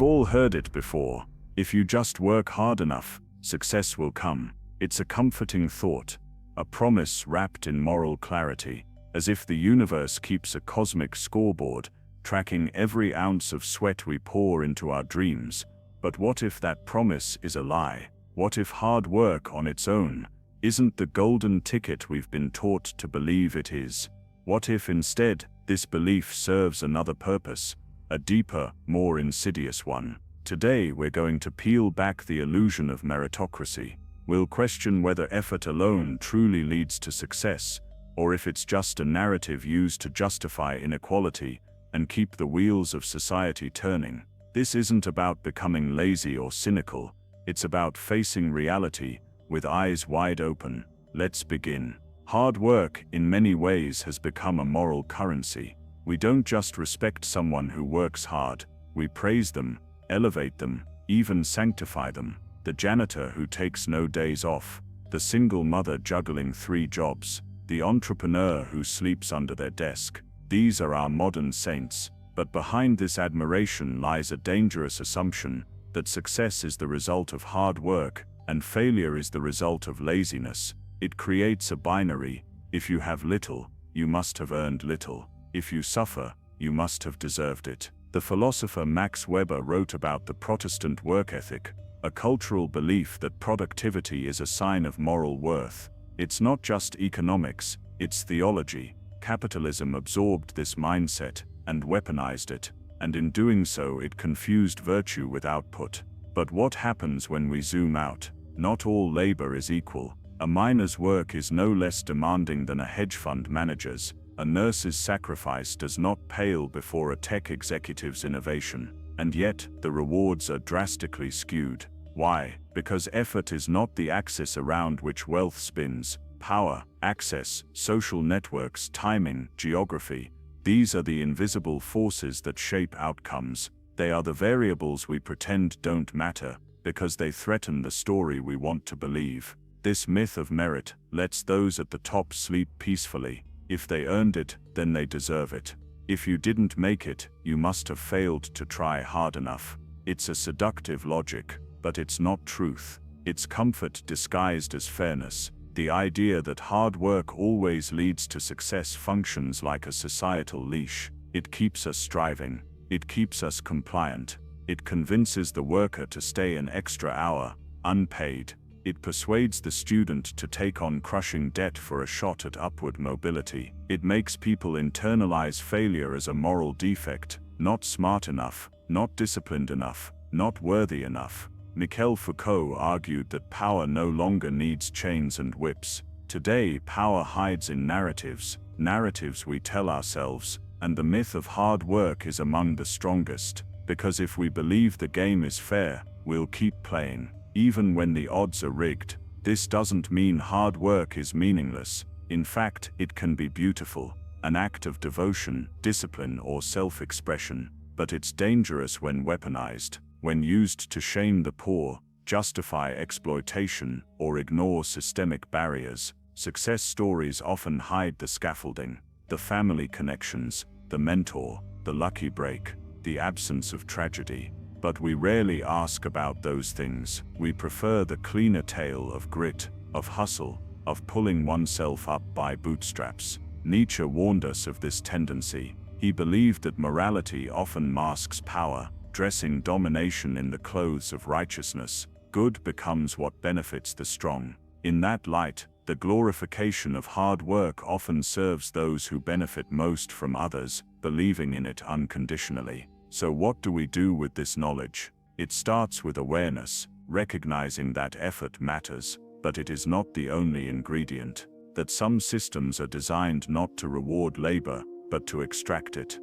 We've all heard it before. If you just work hard enough, success will come. It's a comforting thought, a promise wrapped in moral clarity, as if the universe keeps a cosmic scoreboard, tracking every ounce of sweat we pour into our dreams. But what if that promise is a lie? What if hard work on its own isn't the golden ticket we've been taught to believe it is? What if instead, this belief serves another purpose, a deeper, more insidious one? Today we're going to peel back the illusion of meritocracy. We'll question whether effort alone truly leads to success, or if it's just a narrative used to justify inequality and keep the wheels of society turning. This isn't about becoming lazy or cynical, it's about facing reality with eyes wide open. Let's begin. Hard work, in many ways, has become a moral currency. We don't just respect someone who works hard, we praise them, elevate them, even sanctify them. The janitor who takes no days off, the single mother juggling 3 jobs, the entrepreneur who sleeps under their desk. These are our modern saints. But behind this admiration lies a dangerous assumption that success is the result of hard work and failure is the result of laziness. It creates a binary. If you have little, you must have earned little. If you suffer, you must have deserved it. The philosopher Max Weber wrote about the Protestant work ethic, a cultural belief that productivity is a sign of moral worth. It's not just economics, it's theology. Capitalism absorbed this mindset and weaponized it, and in doing so it confused virtue with output. But what happens when we zoom out? Not all labor is equal. A miner's work is no less demanding than a hedge fund manager's. A nurse's sacrifice does not pale before a tech executive's innovation. And yet, the rewards are drastically skewed. Why? Because effort is not the axis around which wealth spins. Power, access, social networks, timing, geography. These are the invisible forces that shape outcomes. They are the variables we pretend don't matter, because they threaten the story we want to believe. This myth of merit lets those at the top sleep peacefully. If they earned it, then they deserve it. If you didn't make it, you must have failed to try hard enough. It's a seductive logic, but it's not truth. It's comfort disguised as fairness. The idea that hard work always leads to success functions like a societal leash. It keeps us striving. It keeps us compliant. It convinces the worker to stay an extra hour, unpaid. It persuades the student to take on crushing debt for a shot at upward mobility. It makes people internalize failure as a moral defect, not smart enough, not disciplined enough, not worthy enough. Michel Foucault argued that power no longer needs chains and whips. Today, power hides in narratives we tell ourselves, and the myth of hard work is among the strongest, because if we believe the game is fair, we'll keep playing, even when the odds are rigged. This doesn't mean hard work is meaningless. In fact, it can be beautiful, an act of devotion, discipline, or self-expression, but it's dangerous when weaponized. When used to shame the poor, justify exploitation, or ignore systemic barriers. Success stories often hide the scaffolding, the family connections, the mentor, the lucky break, the absence of tragedy. But we rarely ask about those things. We prefer the cleaner tale of grit, of hustle, of pulling oneself up by bootstraps. Nietzsche warned us of this tendency. He believed that morality often masks power, dressing domination in the clothes of righteousness. Good becomes what benefits the strong. In that light, the glorification of hard work often serves those who benefit most from others, believing in it unconditionally. So what do we do with this knowledge? It starts with awareness, recognizing that effort matters, but it is not the only ingredient. That some systems are designed not to reward labor, but to extract it.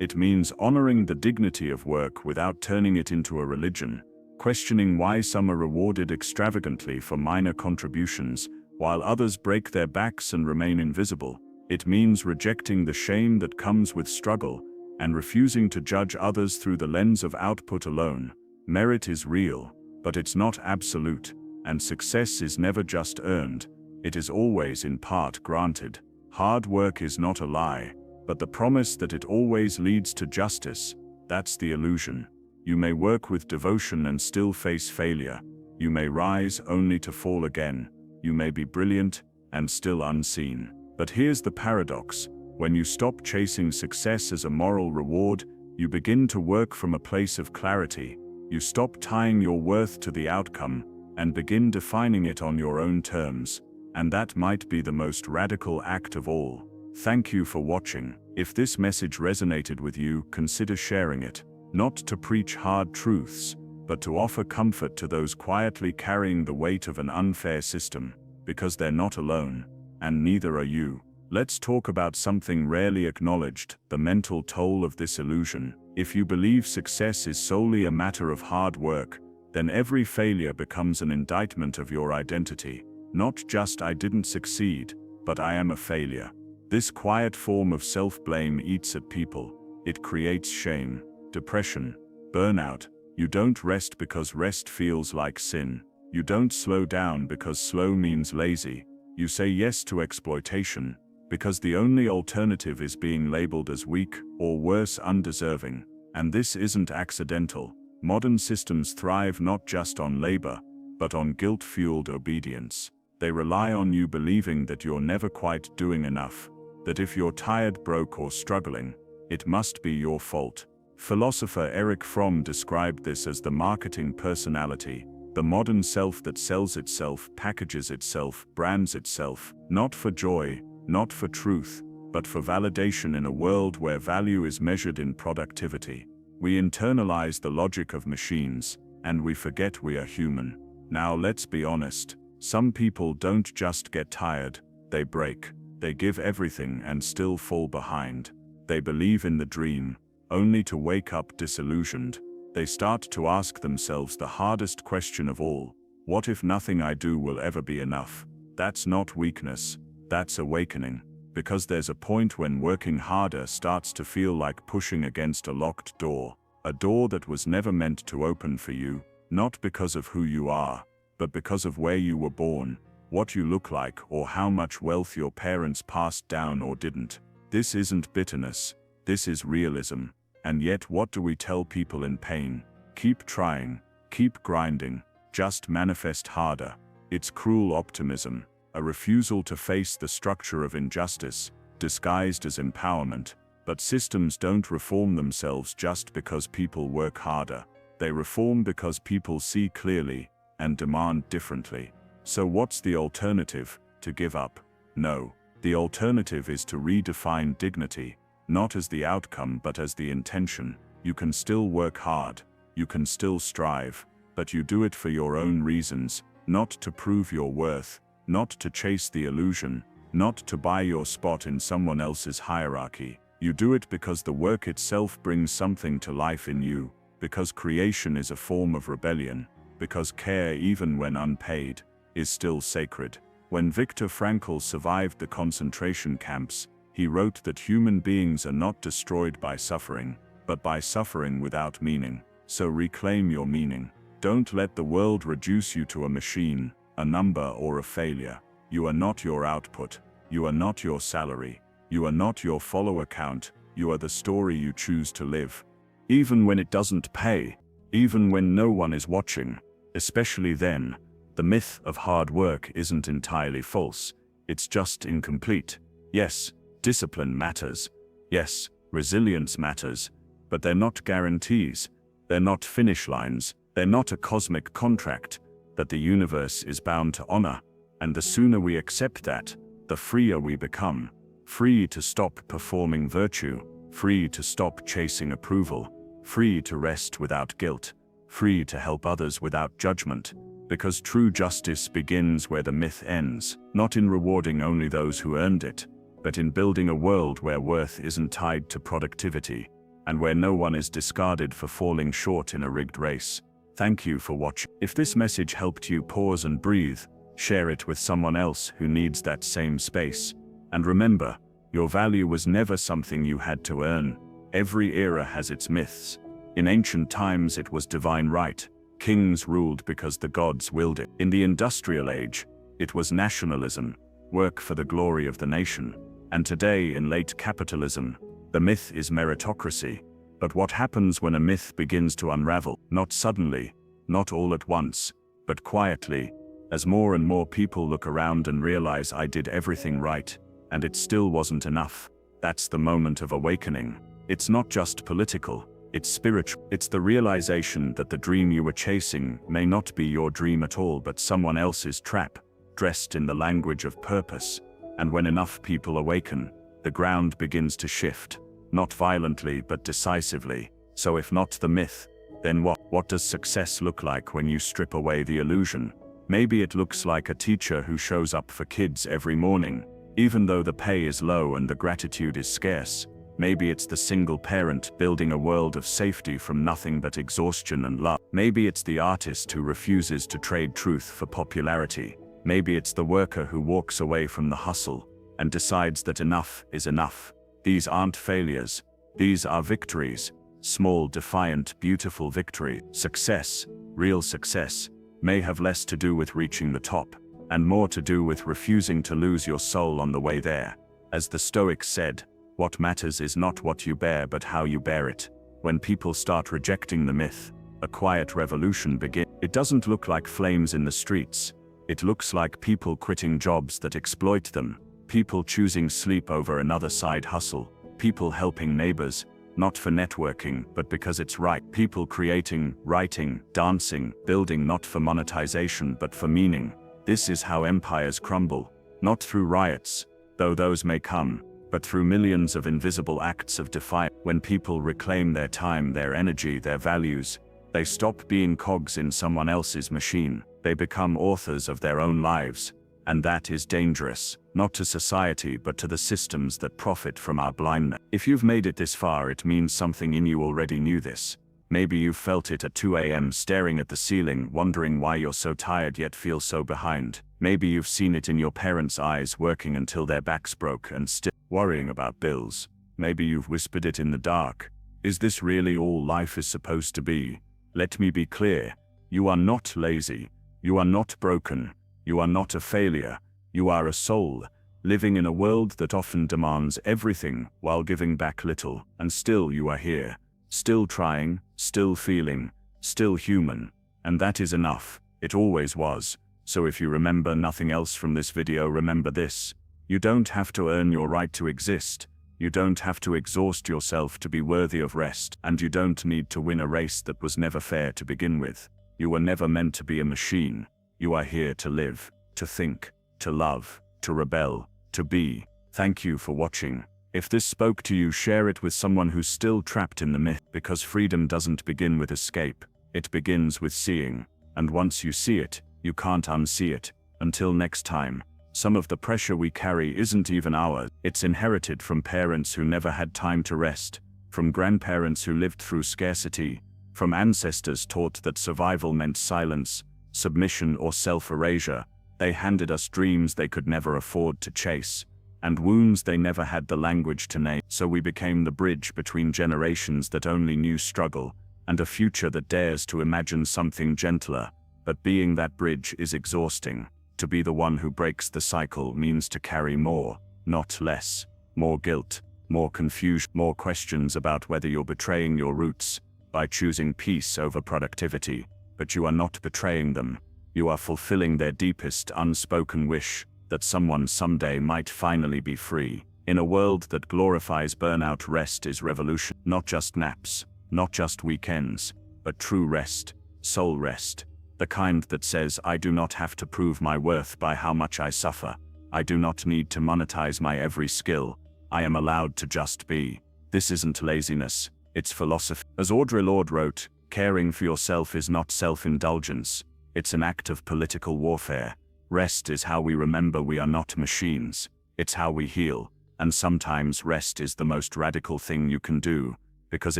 It means honoring the dignity of work without turning it into a religion, questioning why some are rewarded extravagantly for minor contributions, while others break their backs and remain invisible. It means rejecting the shame that comes with struggle, and refusing to judge others through the lens of output alone. Merit is real, but it's not absolute, and success is never just earned, it is always in part granted. Hard work is not a lie, but the promise that it always leads to justice, that's the illusion. You may work with devotion and still face failure. You may rise only to fall again. You may be brilliant and still unseen. But here's the paradox. When you stop chasing success as a moral reward, you begin to work from a place of clarity. You stop tying your worth to the outcome and begin defining it on your own terms. And that might be the most radical act of all. Thank you for watching. If this message resonated with you, consider sharing it. Not to preach hard truths, but to offer comfort to those quietly carrying the weight of an unfair system, because they're not alone, and neither are you. Let's talk about something rarely acknowledged, the mental toll of this illusion. If you believe success is solely a matter of hard work, then every failure becomes an indictment of your identity. Not just "I didn't succeed," but "I am a failure." This quiet form of self-blame eats at people. It creates shame, depression, burnout. You don't rest because rest feels like sin. You don't slow down because slow means lazy. You say yes to exploitation because the only alternative is being labeled as weak, or worse, undeserving. And this isn't accidental. Modern systems thrive not just on labor, but on guilt-fueled obedience. They rely on you believing that you're never quite doing enough, that if you're tired, broke, or struggling, it must be your fault. Philosopher Erich Fromm described this as the marketing personality, the modern self that sells itself, packages itself, brands itself, not for joy, not for truth, but for validation. In a world where value is measured in productivity, we internalize the logic of machines, and we forget we are human. Now let's be honest, some people don't just get tired, they break. They give everything and still fall behind. They believe in the dream, only to wake up disillusioned. They start to ask themselves the hardest question of all: what if nothing I do will ever be enough? That's not weakness, that's awakening. Because there's a point when working harder starts to feel like pushing against a locked door, a door that was never meant to open for you, not because of who you are, but because of where you were born, what you look like, or how much wealth your parents passed down or didn't. This isn't bitterness, this is realism. And yet what do we tell people in pain? Keep trying, keep grinding, just manifest harder. It's cruel optimism, a refusal to face the structure of injustice, disguised as empowerment. But systems don't reform themselves just because people work harder. They reform because people see clearly and demand differently. So what's the alternative? To give up? No. The alternative is to redefine dignity, not as the outcome but as the intention. You can still work hard, you can still strive, but you do it for your own reasons, not to prove your worth, not to chase the illusion, not to buy your spot in someone else's hierarchy. You do it because the work itself brings something to life in you, because creation is a form of rebellion, because care, even when unpaid, is still sacred. When Viktor Frankl survived the concentration camps, he wrote that human beings are not destroyed by suffering, but by suffering without meaning. So reclaim your meaning. Don't let the world reduce you to a machine, a number, or a failure. You are not your output. You are not your salary. You are not your follower count. You are the story you choose to live. Even when it doesn't pay, even when no one is watching, especially then, the myth of hard work isn't entirely false. It's just incomplete. Yes, discipline matters. Yes, resilience matters. But they're not guarantees. They're not finish lines. They're not a cosmic contract that the universe is bound to honor. And the sooner we accept that, the freer we become. Free to stop performing virtue. Free to stop chasing approval. Free to rest without guilt. Free to help others without judgment. Because true justice begins where the myth ends, not in rewarding only those who earned it, but in building a world where worth isn't tied to productivity, and where no one is discarded for falling short in a rigged race. Thank you for watching. If this message helped you pause and breathe, share it with someone else who needs that same space. And remember, your value was never something you had to earn. Every era has its myths. In ancient times it was divine right. Kings ruled because the gods willed it. In the industrial age, it was nationalism, work for the glory of the nation. And today, in late capitalism, the myth is meritocracy, But what happens when a myth begins to unravel? Not suddenly, not all at once, but quietly, as more and more people look around and realize I did everything right, and it still wasn't enough. That's the moment of awakening. It's not just political, it's spiritual. It's the realization that the dream you were chasing may not be your dream at all, but someone else's trap, dressed in the language of purpose. And when enough people awaken, the ground begins to shift, not violently but decisively. So if not the myth, then what? What does success look like when you strip away the illusion? Maybe it looks like a teacher who shows up for kids every morning, even though the pay is low and the gratitude is scarce. Maybe it's the single parent building a world of safety from nothing but exhaustion and love. Maybe it's the artist who refuses to trade truth for popularity. Maybe it's the worker who walks away from the hustle and decides that enough is enough. These aren't failures. These are victories. Small, defiant, beautiful victory. Success, real success, may have less to do with reaching the top, and more to do with refusing to lose your soul on the way there. As the Stoics said, what matters is not what you bear but how you bear it. When people start rejecting the myth, a quiet revolution begins. It doesn't look like flames in the streets. It looks like people quitting jobs that exploit them, people choosing sleep over another side hustle, people helping neighbors, not for networking, but because it's right. People creating, writing, dancing, building not for monetization but for meaning. This is how empires crumble, not through riots, though those may come, but through millions of invisible acts of defiance. When people reclaim their time, their energy, their values, they stop being cogs in someone else's machine. They become authors of their own lives. And that is dangerous, not to society but to the systems that profit from our blindness. If you've made it this far, it means something in you already knew this. Maybe you've felt it at 2 a.m. staring at the ceiling, wondering why you're so tired yet feel so behind. Maybe you've seen it in your parents' eyes, working until their backs broke and still worrying about bills. Maybe you've whispered it in the dark. Is this really all life is supposed to be? Let me be clear. You are not lazy. You are not broken. You are not a failure. You are a soul, living in a world that often demands everything while giving back little. And still you are here. Still trying, still feeling, still human. And that is enough. It always was. So if you remember nothing else from this video, remember this. You don't have to earn your right to exist. You don't have to exhaust yourself to be worthy of rest. And you don't need to win a race that was never fair to begin with. You were never meant to be a machine. You are here to live, to think, to love, to rebel, to be. Thank you for watching. If this spoke to you, share it with someone who's still trapped in the myth, because freedom doesn't begin with escape. It begins with seeing. And once you see it, you can't unsee it. Until next time. Some of the pressure we carry isn't even ours. It's inherited from parents who never had time to rest, from grandparents who lived through scarcity, from ancestors taught that survival meant silence, submission or self-erasure. They handed us dreams they could never afford to chase, and wounds they never had the language to name. So we became the bridge between generations that only knew struggle, and a future that dares to imagine something gentler. But being that bridge is exhausting. To be the one who breaks the cycle means to carry more, not less. More guilt, more confusion, more questions about whether you're betraying your roots by choosing peace over productivity. But you are not betraying them. You are fulfilling their deepest unspoken wish that someone someday might finally be free. In a world that glorifies burnout, rest is revolution. Not just naps, not just weekends, but true rest, soul rest. The kind that says, I do not have to prove my worth by how much I suffer. I do not need to monetize my every skill. I am allowed to just be. This isn't laziness, it's philosophy. As Audre Lorde wrote, caring for yourself is not self-indulgence. It's an act of political warfare. Rest is how we remember we are not machines. It's how we heal. And sometimes rest is the most radical thing you can do, because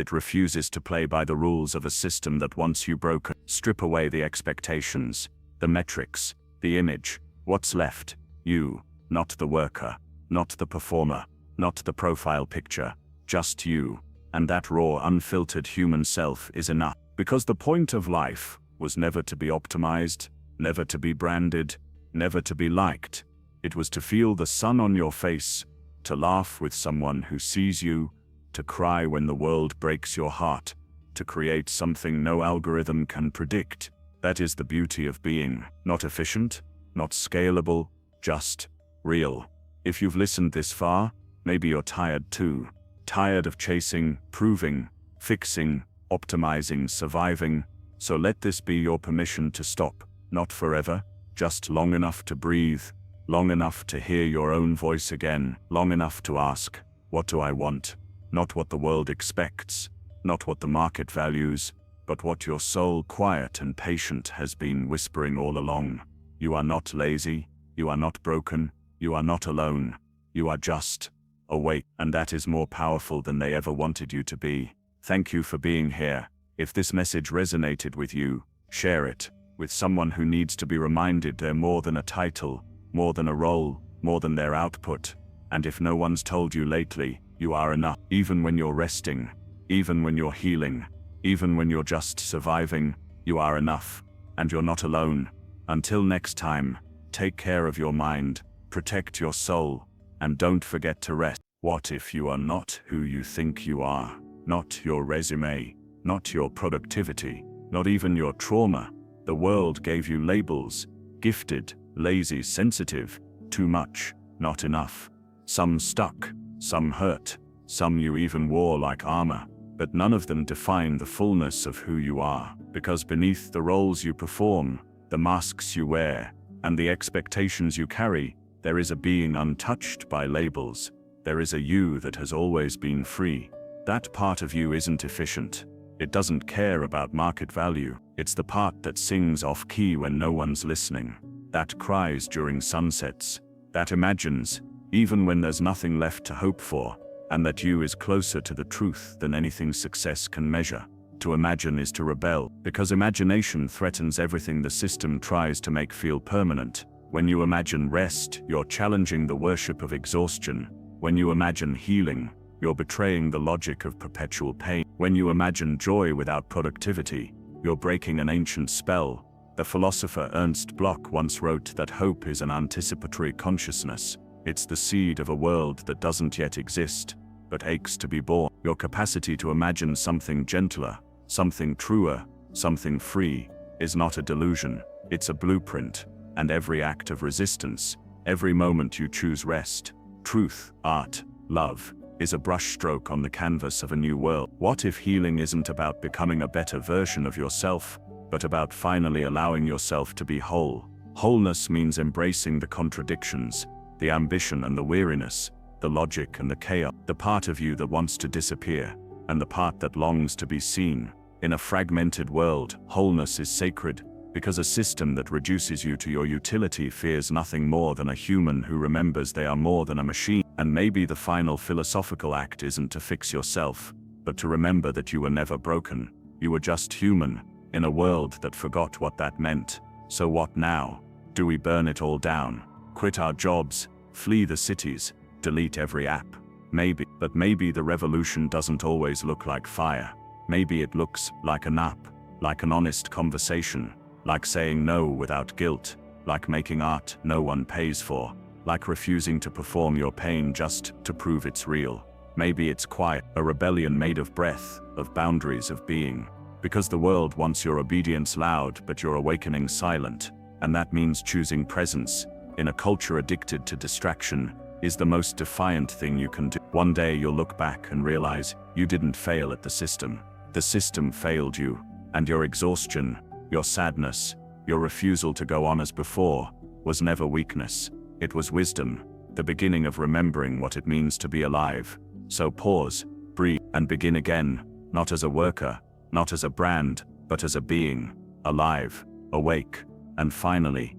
it refuses to play by the rules of a system that wants you broken. Strip away the expectations, the metrics, the image. What's left? You, not the worker, not the performer, not the profile picture, just you. And that raw, unfiltered human self is enough. Because the point of life was never to be optimized, never to be branded, never to be liked. It was to feel the sun on your face, to laugh with someone who sees you, to cry when the world breaks your heart, to create something no algorithm can predict. That is the beauty of being. Not efficient, not scalable, just real. If you've listened this far, maybe you're tired too. Tired of chasing, proving, fixing, optimizing, surviving. So let this be your permission to stop, not forever, just long enough to breathe, long enough to hear your own voice again, long enough to ask, what do I want? Not what the world expects, not what the market values, but what your soul, quiet and patient, has been whispering all along. You are not lazy, you are not broken, you are not alone, you are just awake, and that is more powerful than they ever wanted you to be. Thank you for being here. If this message resonated with you, share it with someone who needs to be reminded they're more than a title, more than a role, more than their output. And if no one's told you lately, you are enough. Even when you're resting, even when you're healing, even when you're just surviving, you are enough. And you're not alone. Until next time, take care of your mind, protect your soul, and don't forget to rest. What if you are not who you think you are? Not your resume, not your productivity, not even your trauma. The world gave you labels: gifted, lazy, sensitive, too much, not enough. Some stuck, some hurt, some you even wore like armor. But none of them define the fullness of who you are, because beneath the roles you perform, the masks you wear, and the expectations you carry, there is a being untouched by labels. There is a you that has always been free. That part of you isn't efficient. It doesn't care about market value. It's the part that sings off key when no one's listening. That cries during sunsets. That imagines, even when there's nothing left to hope for. And that you is closer to the truth than anything success can measure. To imagine is to rebel, because imagination threatens everything the system tries to make feel permanent. When you imagine rest, you're challenging the worship of exhaustion. When you imagine healing, you're betraying the logic of perpetual pain. When you imagine joy without productivity, you're breaking an ancient spell. The philosopher Ernst Bloch once wrote that hope is an anticipatory consciousness. It's the seed of a world that doesn't yet exist, but aches to be born. Your capacity to imagine something gentler, something truer, something free, is not a delusion. It's a blueprint. And every act of resistance, every moment you choose rest, truth, art, love, is a brushstroke on the canvas of a new world. What if healing isn't about becoming a better version of yourself, but about finally allowing yourself to be whole? Wholeness means embracing the contradictions, the ambition and the weariness, the logic and the chaos, the part of you that wants to disappear, and the part that longs to be seen. In a fragmented world, wholeness is sacred, because a system that reduces you to your utility fears nothing more than a human who remembers they are more than a machine. And maybe the final philosophical act isn't to fix yourself, but to remember that you were never broken. You were just human, in a world that forgot what that meant. So what now? Do we burn it all down? Quit our jobs? Flee the cities? Delete every app? Maybe, but maybe the revolution doesn't always look like fire. Maybe it looks like a nap, like an honest conversation, like saying no without guilt, like making art no one pays for, like refusing to perform your pain just to prove it's real. Maybe it's quiet, a rebellion made of breath, of boundaries, of being. Because the world wants your obedience loud, but your awakening silent. And that means choosing presence, in a culture addicted to distraction, is the most defiant thing you can do. One day you'll look back and realize you didn't fail at the system. The system failed you, and your exhaustion, your sadness, your refusal to go on as before, was never weakness. It was wisdom, the beginning of remembering what it means to be alive. So pause, breathe, and begin again, not as a worker, not as a brand, but as a being, alive, awake, and finally,